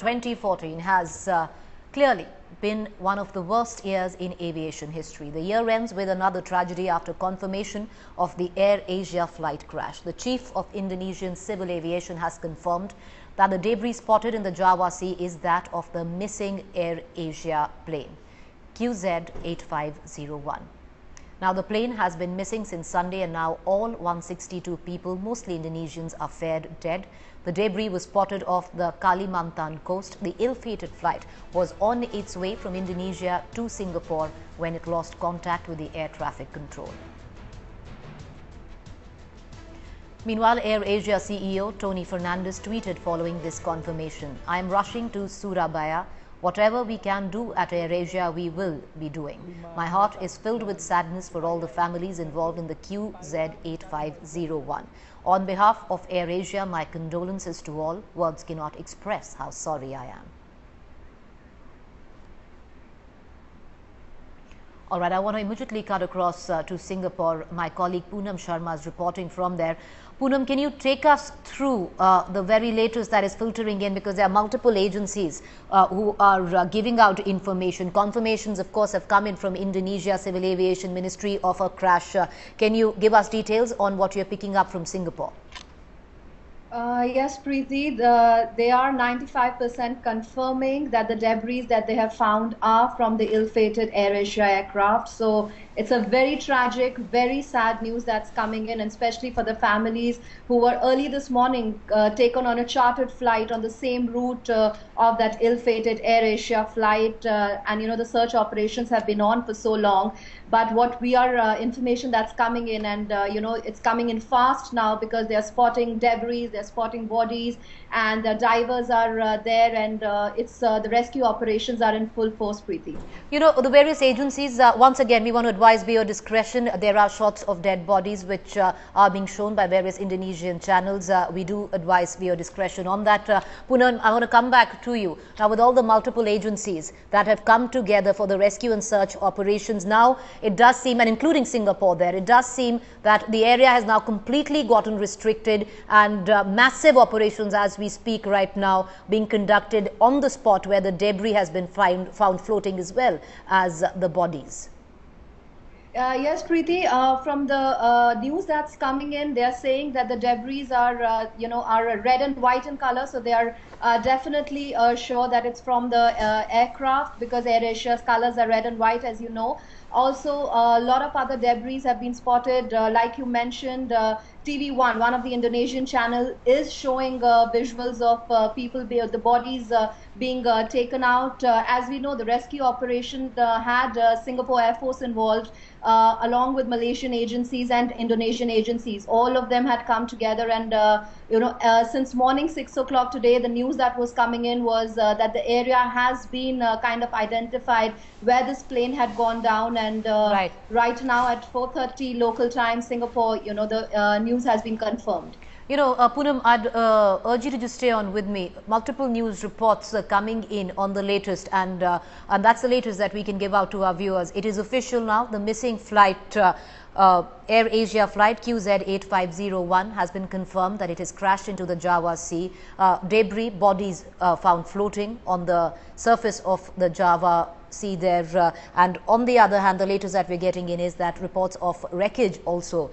2014 has clearly been one of the worst years in aviation history. The year ends with another tragedy after confirmation of the AirAsia flight crash. The chief of Indonesian Civil Aviation has confirmed that the debris spotted in the Java Sea is that of the missing AirAsia plane, QZ8501. Now, the plane has been missing since Sunday, and now all 162 people, mostly Indonesians, are feared dead. The debris was spotted off the Kalimantan coast. The ill-fated flight was on its way from Indonesia to Singapore when it lost contact with the air traffic control. Meanwhile, AirAsia CEO Tony Fernandes tweeted following this confirmation, "I am rushing to Surabaya. Whatever we can do at AirAsia, we will be doing. My heart is filled with sadness for all the families involved in the QZ8501. On behalf of AirAsia, my condolences to all. Words cannot express how sorry I am." All right, I want to immediately cut across to Singapore. My colleague Poonam Sharma is reporting from there. Poonam, can you take us through the very latest that is filtering in, because there are multiple agencies who are giving out information. Confirmations, of course, have come in from Indonesia Civil Aviation Ministry of a crash. Can you give us details on what you're picking up from Singapore? Yes, Preeti, they are 95% confirming that the debris that they have found are from the ill-fated AirAsia aircraft. So it's a very tragic, very sad news that's coming in, and especially for the families who were early this morning taken on a chartered flight on the same route of that ill-fated AirAsia flight. And, you know, the search operations have been on for so long. But what we are, information that's coming in, and, you know, it's coming in fast now because they're spotting debris, they're spotting bodies, and the divers are there, and the rescue operations are in full force, Preeti. You know, the various agencies, once again, we want to advise via discretion. There are shots of dead bodies which are being shown by various Indonesian channels. We do advise via discretion on that. Poonam, I want to come back to you. Now, with all the multiple agencies that have come together for the rescue and search operations, now it does seem, and including Singapore there, it does seem that the area has now completely gotten restricted, and massive operations as we speak right now being conducted on the spot where the debris has been found floating as well as the bodies. Yes, Preeti, from the news that's coming in, they're saying that the debris are, are red and white in color. So they are definitely sure that it's from the aircraft, because AirAsia's colors are red and white, as you know. Also, a lot of other debris have been spotted. Like you mentioned, TV1, one of the Indonesian channel, is showing visuals of people, the bodies being taken out. As we know, the rescue operation had Singapore Air Force involved, along with Malaysian agencies and Indonesian agencies. All of them had come together, and since morning 6 o'clock today, the news that was coming in was that the area has been kind of identified where this plane had gone down, and right now at 4:30 local time Singapore, the news has been confirmed. You know, Poonam, I'd urge you to just stay on with me. Multiple news reports are coming in on the latest, and that's the latest that we can give out to our viewers. It is official now. The missing flight, AirAsia flight QZ8501, has been confirmed that it has crashed into the Java Sea. Debris, bodies found floating on the surface of the Java Sea there. And on the other hand, the latest that we're getting in is that reports of wreckage also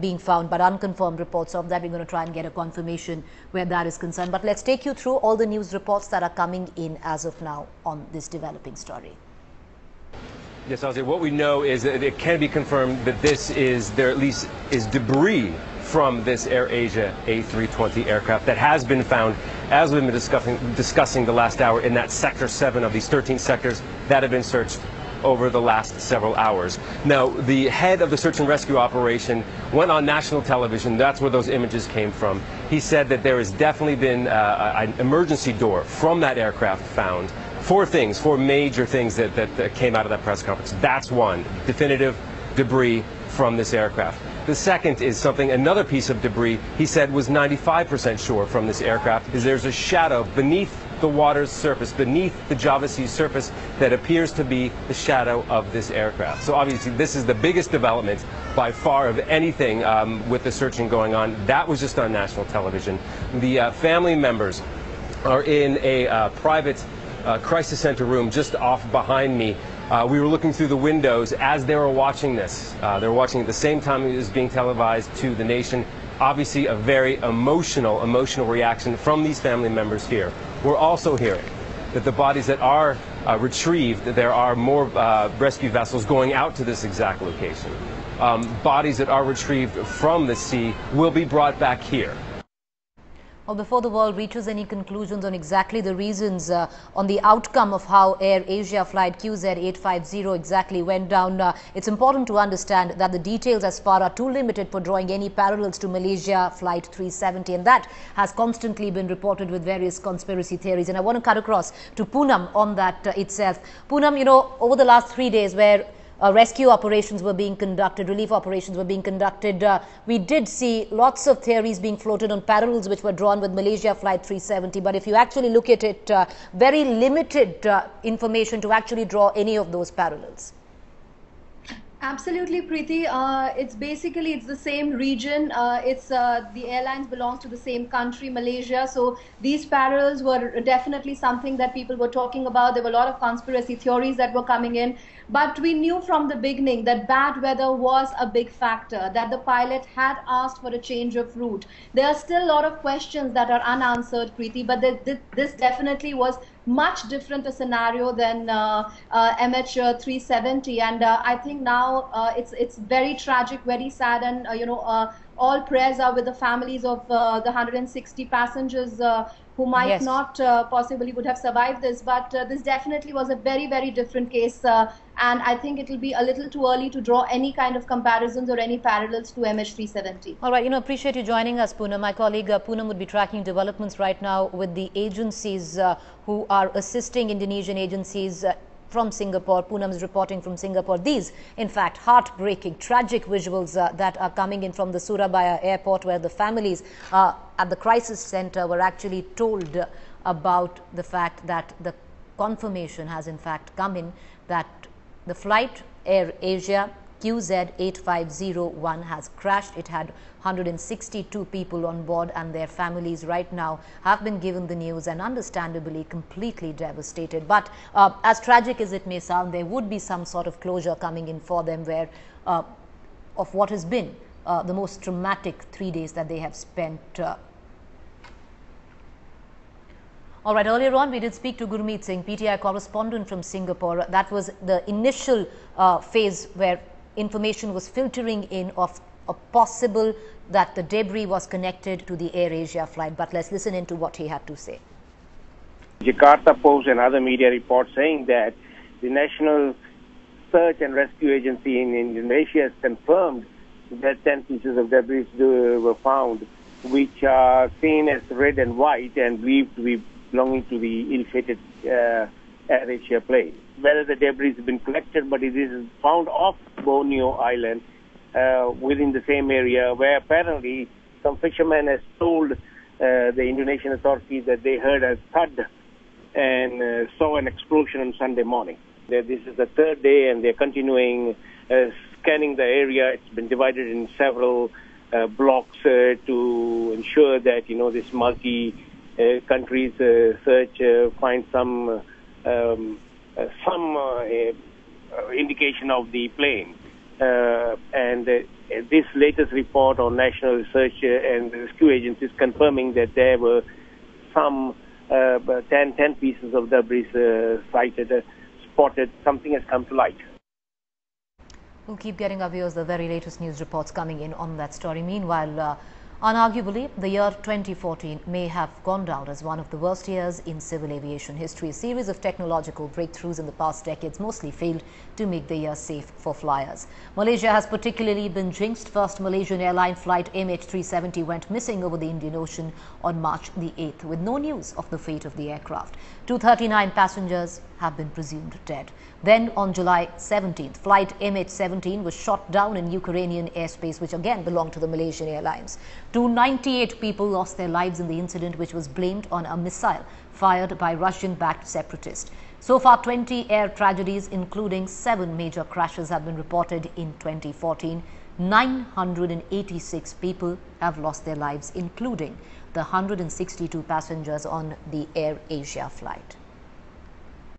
being found, but unconfirmed reports of that. We're going to try and get a confirmation where that is concerned. But let's take you through all the news reports that are coming in as of now on this developing story. Yes, Ozzy, what we know is that it can be confirmed that there at least is debris from this AirAsia A320 aircraft that has been found, as we've been discussing the last hour, in that Sector 7 of these 13 sectors that have been searched over the last several hours. Now, the head of the search and rescue operation went on national television. That's where those images came from. He said that there has definitely been an emergency door from that aircraft found. Four major things that came out of that press conference. That's one, definitive debris from this aircraft. The second is another piece of debris he said was 95% sure from this aircraft, is there's a shadow beneath the water's surface, beneath the Java Sea surface, that appears to be the shadow of this aircraft. So obviously this is the biggest development by far of anything with the searching going on. That was just on national television. The family members are in a private crisis center room just off behind me. We were looking through the windows as they were watching this. They were watching at the same time it was being televised to the nation. Obviously, a very emotional reaction from these family members here. We're also hearing that the bodies that are retrieved, there are more rescue vessels going out to this exact location. Bodies that are retrieved from the sea will be brought back here. Well, before the world reaches any conclusions on exactly the reasons on the outcome of how AirAsia flight QZ850 exactly went down, it's important to understand that the details as far are too limited for drawing any parallels to Malaysia flight 370, and that has constantly been reported with various conspiracy theories. And I want to cut across to Poonam on that itself. Poonam, you know, over the last 3 days where rescue operations were being conducted, relief operations were being conducted, we did see lots of theories being floated on parallels which were drawn with Malaysia flight 370. But if you actually look at it, very limited information to actually draw any of those parallels. Absolutely, Preeti. It's the same region. The airlines belongs to the same country, Malaysia. So these parallels were definitely something that people were talking about. There were a lot of conspiracy theories that were coming in. But we knew from the beginning that bad weather was a big factor, that the pilot had asked for a change of route. There are still a lot of questions that are unanswered, Preeti, but this definitely was much different a scenario than MH370. And I think now it's very tragic, very sad, and all prayers are with the families of the 160 passengers who might not possibly would have survived this. But this definitely was a very, very different case. And I think it will be a little too early to draw any kind of comparisons or any parallels to MH370. All right, appreciate you joining us, Poonam. My colleague Poonam would be tracking developments right now with the agencies who are assisting Indonesian agencies from Singapore. Poonam is reporting from Singapore. These, in fact, heartbreaking, tragic visuals that are coming in from the Surabaya airport, where the families at the crisis center were actually told about the fact that the confirmation has in fact come in that the flight AirAsia QZ8501 has crashed. It had 162 people on board, and their families right now have been given the news and understandably completely devastated. But as tragic as it may sound, there would be some sort of closure coming in for them where of what has been the most traumatic 3 days that they have spent. All right, earlier on we did speak to Gurmeet Singh, PTI correspondent from Singapore. That was the initial phase where information was filtering in of a possible that the debris was connected to the AirAsia flight. But let's listen into what he had to say. Jakarta Post and other media reports saying that the National Search and Rescue Agency in Indonesia has confirmed that 10 pieces of debris were found, which are seen as red and white and believed to be belonging to the ill-fated AirAsia plane. Whether the debris has been collected, but it is found off Borneo Island within the same area, where apparently some fishermen has told the Indonesian authorities that they heard a thud and saw an explosion on Sunday morning. This is the third day, and they're continuing scanning the area. It's been divided in several blocks to ensure that this multi-countries search finds some indication of the plane. And this latest report on National Search and Rescue Agencies confirming that there were some 10 pieces of debris sighted, spotted. Something has come to light. We'll keep getting our viewers the very latest news reports coming in on that story. Meanwhile, unarguably, the year 2014 may have gone down as one of the worst years in civil aviation history. A series of technological breakthroughs in the past decades mostly failed to make the year safe for flyers. Malaysia has particularly been jinxed. First Malaysian airline flight MH370 went missing over the Indian Ocean on March the 8th, with no news of the fate of the aircraft. 239 passengers have been presumed dead. Then on July 17th, flight MH17 was shot down in Ukrainian airspace, which again belonged to the Malaysian Airlines. 298 people lost their lives in the incident, which was blamed on a missile fired by Russian-backed separatists. So far, 20 air tragedies, including 7 major crashes, have been reported in 2014. 986 people have lost their lives, including the 162 passengers on the AirAsia flight.